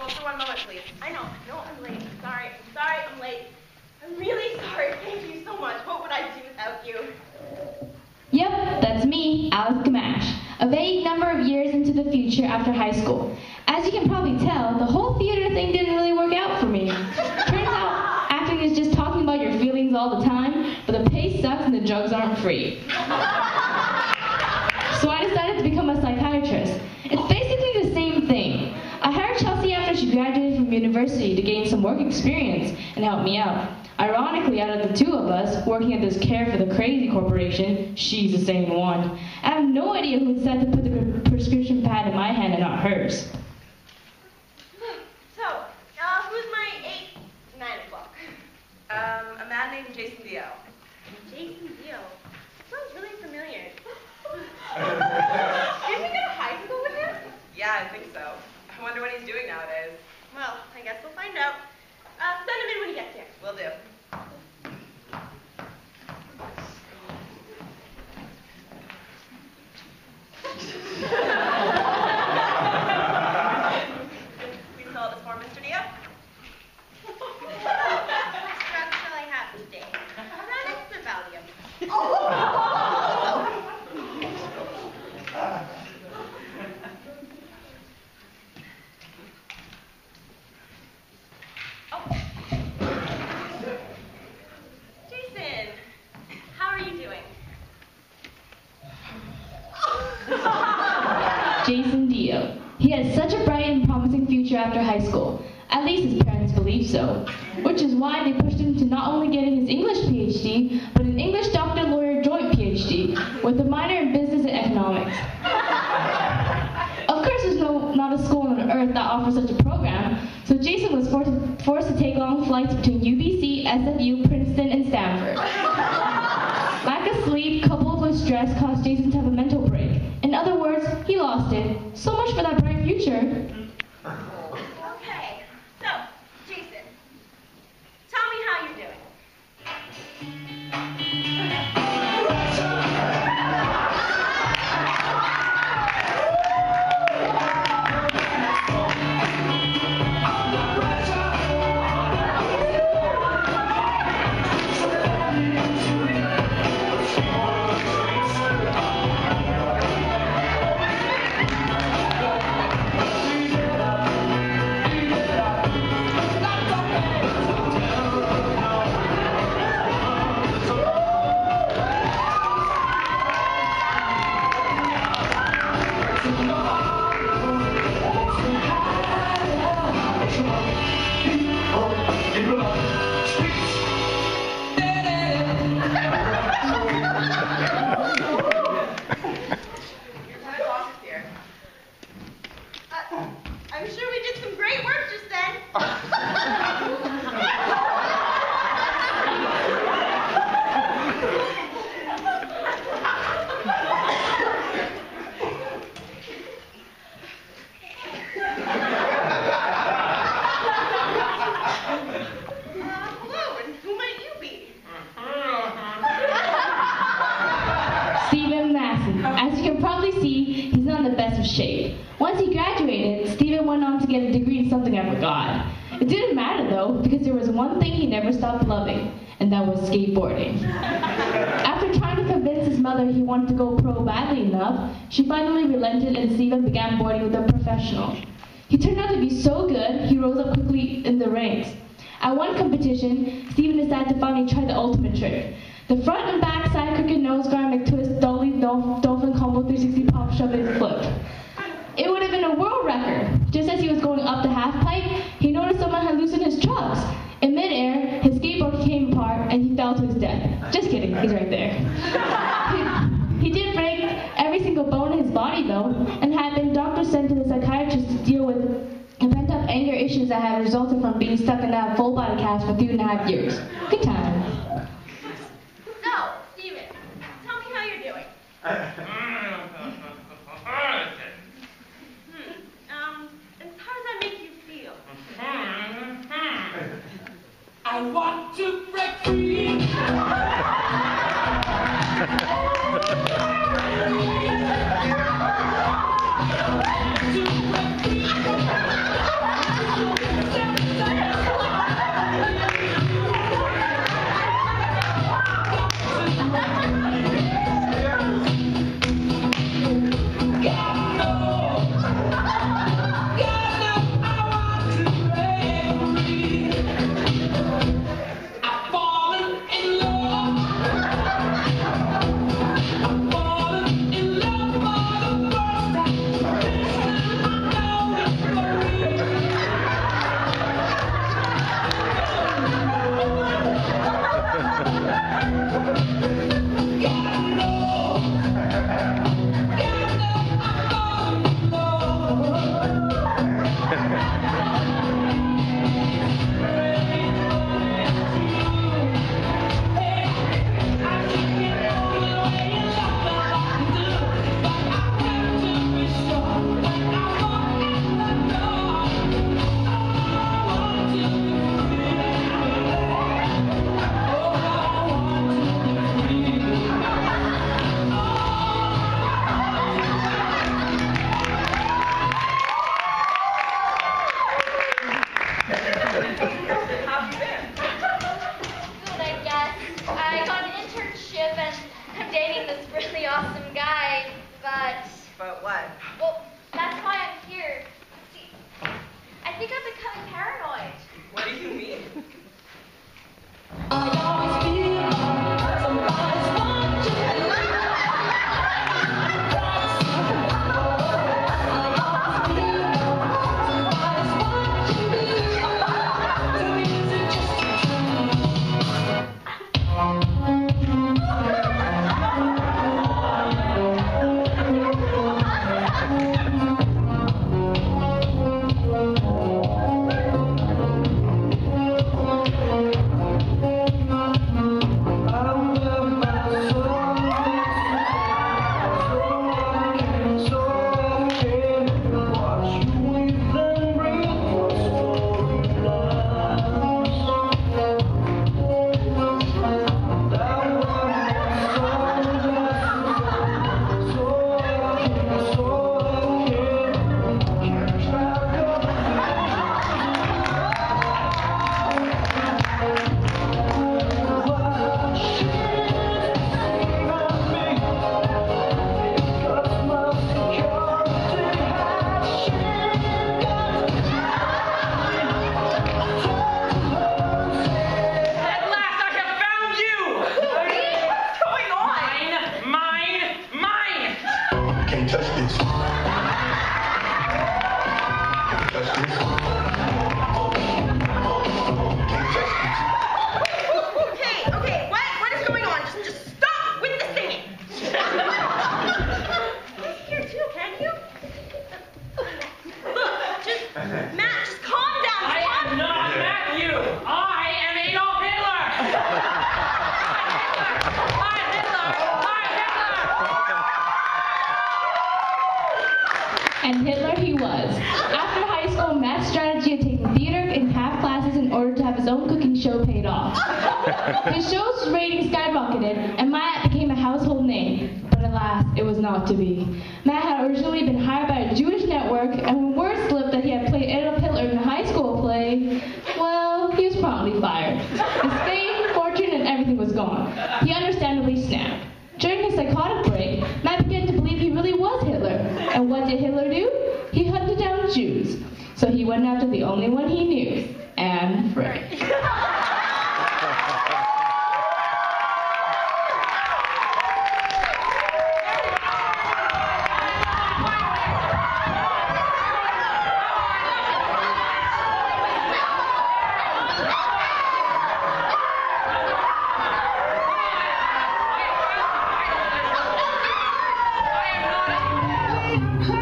hold for one moment, please. I know, I'm late. I'm sorry, I'm late. I'm really sorry. Thank you so much. What would I do without you? Yep, that's me, Alex Gamache, a vague number of years into the future after high school. As you can probably tell, the whole theater thing didn't really work out for me. Turns out, acting is just talking about your feelings all the time, but the pay sucks and the drugs aren't free. So I decided to become a psychiatrist. It's basically the same thing. I hired Chelsea after she graduated from university to gain some work experience and help me out. Ironically, out of the two of us, working at this Care for the Crazy corporation, she's the same one. I have no idea who decided to put the prescription pad in my hand and not hers. So, who's my 8, 9 o'clock? A man named Jason Dio. Jason Dio? Sounds really familiar. Didn't we go to high school with him? Yeah, I think so. I wonder what he's doing nowadays. Well, I guess we'll find out. Send him in when he gets here. Will do. Please fill out this form, Mr. Dio. Drugs shall I have today? That is the Valium. Jason, how are you doing? Jason Dio. He had such a bright and promising future after high school. At least his parents believed so. Which is why they pushed him to not only getting his English PhD, but an English doctor-lawyer joint PhD, with a minor in business and economics. Of course, there's not a school on earth that offers such a program, so Jason was forced to take long flights between UBC, SFU, Princeton, and Stanford. Lack of sleep, coupled with stress, caused Jason to have a mental break. In other words, he lost it. So much for that bright future. Okay, so, Jason, tell me how you're doing. I'm sure we did some great work just then. Hello, and who might you be? Masson. As you can probably see, he's not in the best of shape. Once he graduated, Stephen went on to get a degree in something I forgot. It didn't matter though, because there was one thing he never stopped loving, and that was skateboarding. After trying to convince his mother he wanted to go pro badly enough, she finally relented and Stephen began boarding with a professional. He turned out to be so good, he rose up quickly in the ranks. At one competition, Stephen decided to finally try the ultimate trick. The front and back side crooked nose guard McTwist dolly dolphin combo 360 pop shove and flip. It would have been a world record. Just as he was going up the half pipe, he noticed someone had loosened his chucks. In midair, his skateboard came apart and he fell to his death. Just kidding, he's right there. He did break every single bone in his body though, and had been doctors sent to the psychiatrist to deal with the pent-up anger issues that had resulted from being stuck in that full body cast for 3.5 years. Good times. So, Stephen, tell me how you're doing. And how does that make you feel? I want to break free. think I'm becoming paranoid. What do you mean? I always feel like somebody's watching me. And Hitler he was. After high school, Matt's strategy of taking theater and half classes in order to have his own cooking show paid off. His show's ratings skyrocketed, and Matt became a household name. But alas, it was not to be. Matt had originally been hired by a Jewish network, and when word slipped that he had played Adolf Hitler in a high school play, well, he was promptly fired. His fame, fortune, and everything was gone. He understandably snapped. During his psychotic break, Matt began to believe he really was Hitler. And what did Hitler do? He hunted down Jews. So he went after the only one he knew, Anne Frank. I